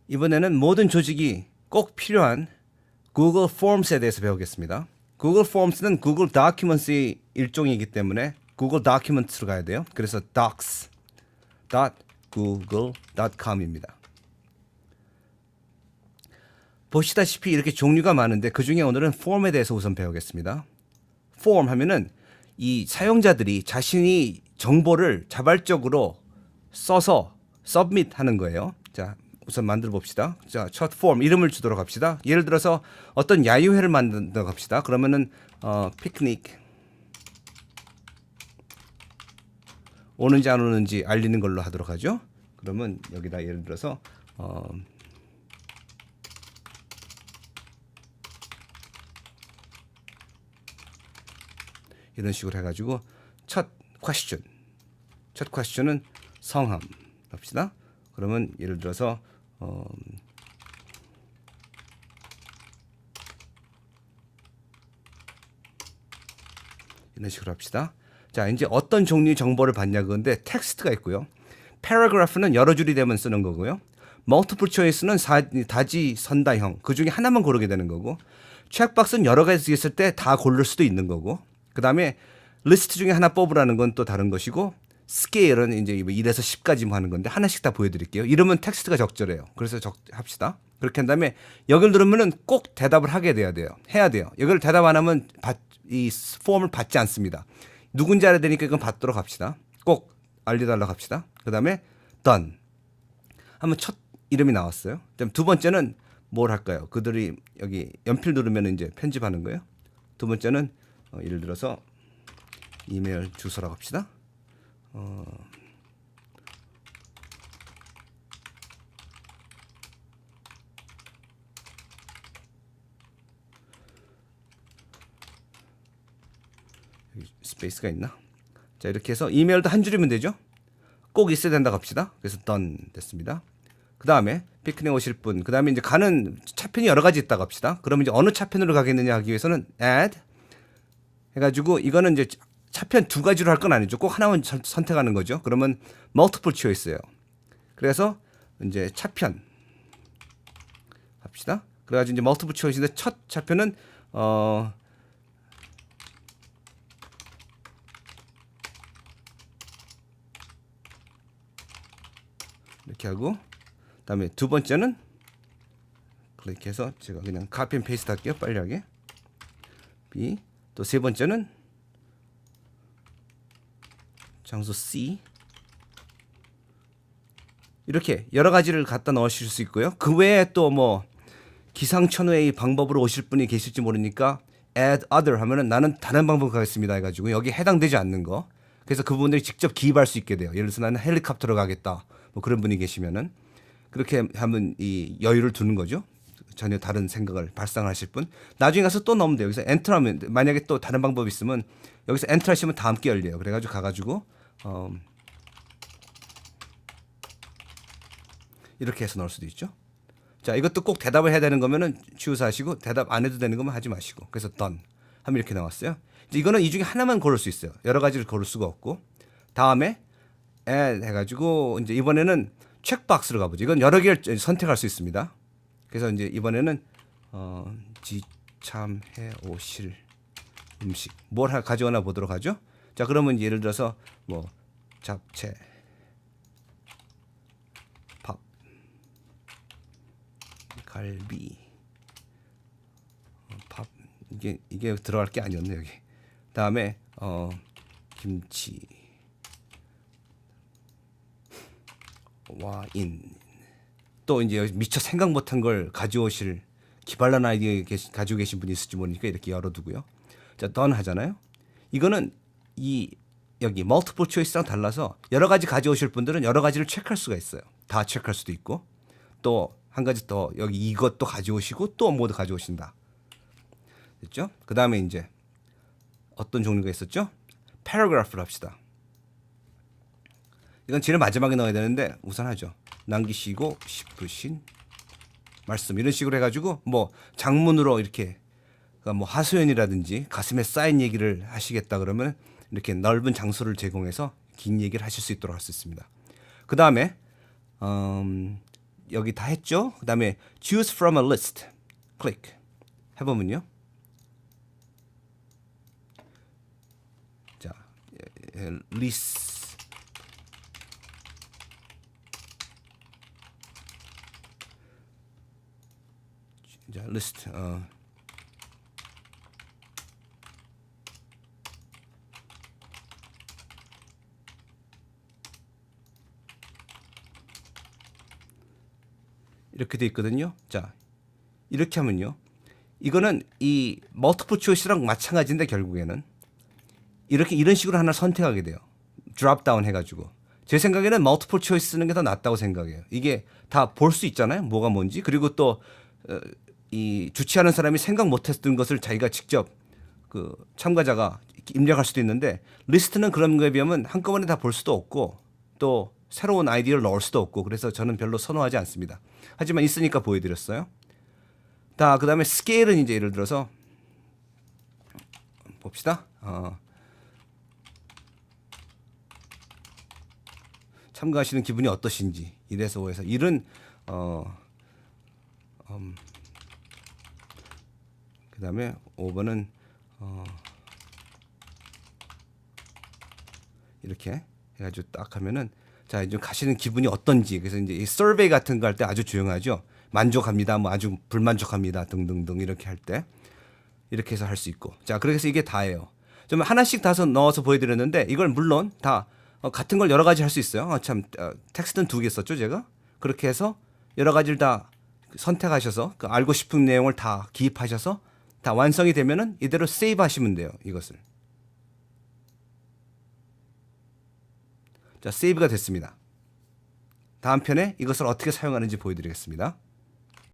이번에는 모든 조직이 꼭 필요한 구글 폼스에 대해서 배우겠습니다. 구글 폼스는 구글 다큐먼트의 일종이기 때문에 구글 다큐먼트로 가야 돼요. 그래서 docs.google.com입니다. 보시다시피 이렇게 종류가 많은데 그중에 오늘은 폼에 대해서 우선 배우겠습니다. 폼 하면은 이 사용자들이 자신이 정보를 자발적으로 써서 서브밋 하는 거예요. 자, 우선 만들어 봅시다. 자, 첫 폼 이름을 주도록 합시다. 예를 들어서 어떤 야유회를 만든다고 합시다. 그러면은 피크닉 오는지 안 오는지 알리는 걸로 하도록 하죠. 그러면 여기다 예를 들어서 이런 식으로 해가지고 첫 퀘스천은 성함 합시다. 그러면 예를 들어서 이런 식으로 합시다. 자, 이제 어떤 종류의 정보를 받냐 그건데 텍스트가 있고요. paragraph는 여러 줄이 되면 쓰는 거고요. multiple choice는 다지선다형 그 중에 하나만 고르게 되는 거고, 체크박스는 여러 가지 있을 때 다 고를 수도 있는 거고, 그 다음에 리스트 중에 하나 뽑으라는 건 또 다른 것이고, 스케일은 이제 1에서 10까지 뭐 하는 건데 하나씩 다 보여드릴게요. 이러면 텍스트가 적절해요. 그래서 합시다. 그렇게 한 다음에 여기를 누르면은 꼭 대답을 하게 돼야 돼요. 해야 돼요. 여기를 대답 안 하면 이 폼을 받지 않습니다. 누군지 알아야 되니까 이건 받도록 합시다. 꼭 알려달라고 합시다. 그 다음에 done 하면 첫 이름이 나왔어요. 그다음 두 번째는 뭘 할까요? 그들이 여기 연필 누르면 이제 편집하는 거예요. 두 번째는 예를 들어서 이메일 주소라고 합시다. 여기 스페이스가 있나? 자, 이렇게 해서 이메일도 한 줄이면 되죠. 꼭 있어야 된다고 합시다. 그래서 done 됐습니다. 그 다음에 피크닉 오실 분, 그 다음에 이제 가는 차편이 여러 가지 있다고 합시다. 그러면 이제 어느 차편으로 가겠느냐 하기 위해서는 add 해가지고, 이거는 이제 차편 두 가지로 할 건 아니죠. 꼭 하나만 선택하는 거죠. 그러면 multiple choice예요. 그래서 이제 차편 합시다. 그래가지고 이제 multiple choice인데 첫 차편은 이렇게 하고, 그다음에 두 번째는 클릭해서 제가 그냥 카피 앤 페이스트 할게요. 빨리 하게. B. 또 세 번째는 장소 C. 이렇게 여러 가지를 갖다 넣으실 수 있고요. 그 외에 또 뭐 기상천외의 방법으로 오실 분이 계실지 모르니까 add other 하면은 나는 다른 방법 가겠습니다 해가지고 여기 해당되지 않는 거. 그래서 그분들이 직접 기입할 수 있게 돼요. 예를 들어서 나는 헬리콥터로 가겠다. 뭐 그런 분이 계시면은 그렇게 하면 이 여유를 두는 거죠. 전혀 다른 생각을 발상하실 분. 나중에 가서 또 넣으면 돼요. 여기서 엔터하면, 만약에 또 다른 방법이 있으면 여기서 엔터 하시면 다 함께 열려요. 그래가지고 가가지고 이렇게 해서 넣을 수도 있죠. 자, 이것도 꼭 대답을 해야 되는 거면은 취소하시고, 대답 안 해도 되는 거면 하지 마시고. 그래서 done 하면 이렇게 나왔어요. 이제 이거는 이 중에 하나만 고를 수 있어요. 여러 가지를 고를 수가 없고. 다음에 add 해가지고 이제 이번에는 체크박스로 가보죠. 이건 여러 개를 선택할 수 있습니다. 그래서 이제 이번에는 지참해 오실 음식 뭘 가져오나 보도록 하죠. 자, 그러면 예를 들어서 뭐 잡채, 밥, 갈비, 밥, 이게 들어갈 게 아니었네 여기. 다음에 김치, 와인. 또 이제 미처 생각 못한 걸 가져오실 기발한 아이디어 가지고 계신 분이 있을지 모르니까 이렇게 열어두고요. 자, done 하잖아요. 이거는 여기 multiple choice랑 달라서 여러 가지 가져오실 분들은 여러 가지를 체크할 수가 있어요. 다 체크할 수도 있고, 또 한 가지 더 여기 이것도 가져오시고 또 뭐도 가져오신다. 됐죠? 그 다음에 이제 어떤 종류가 있었죠? paragraph를 합시다. 이건 제일 마지막에 넣어야 되는데 우선 하죠. 남기시고 싶으신 말씀 이런 식으로 해가지고 뭐 장문으로 이렇게, 그러니까 뭐 하소연이라든지 가슴에 쌓인 얘기를 하시겠다 그러면 이렇게 넓은 장소를 제공해서 긴 얘기를 하실 수 있도록 할 수 있습니다. 그 다음에 여기 다 했죠. 그 다음에 choose from a list 클릭 해보면요. 자, list 자, list 이렇게 돼 있거든요. 자, 이렇게 하면요. 이거는 이 멀티플 초이스랑 마찬가지인데 결국에는 이렇게 이런 식으로 하나 선택하게 돼요. 드롭 다운 해가지고 제 생각에는 멀티플 초이스 쓰는 게 더 낫다고 생각해요. 이게 다 볼 수 있잖아요. 뭐가 뭔지. 그리고 또 이 주최하는 사람이 생각 못했던 것을 자기가 직접 그 참가자가 입력할 수도 있는데 리스트는 그런 거에 비하면 한꺼번에 다 볼 수도 없고 또 새로운 아이디어를 넣을 수도 없고 그래서 저는 별로 선호하지 않습니다. 하지만 있으니까 보여드렸어요. 자, 그다음에 스케일은 이제 예를 들어서 봅시다. 참가하시는 기분이 어떠신지 1에서 5에서 1은 그다음에 5번은 이렇게 해가지고 딱 하면은 자 이제 가시는 기분이 어떤지 그래서 이제 이 서베이 같은 거 할 때 아주 조용하죠. 만족합니다, 뭐 아주 불만족합니다 등등등 이렇게 할 때 이렇게 해서 할 수 있고 자 그래서 이게 다예요. 좀 하나씩 다서 넣어서 보여드렸는데 이걸 물론 다 같은 걸 여러 가지 할 수 있어요. 참 텍스트는 2개 썼죠 제가 그렇게 해서 여러 가지를 다 선택하셔서 그 알고 싶은 내용을 다 기입하셔서 다 완성이 되면은 이대로 세이브 하시면 돼요. 이것을 자 세이브가 됐습니다. 다음 편에 이것을 어떻게 사용하는지 보여드리겠습니다.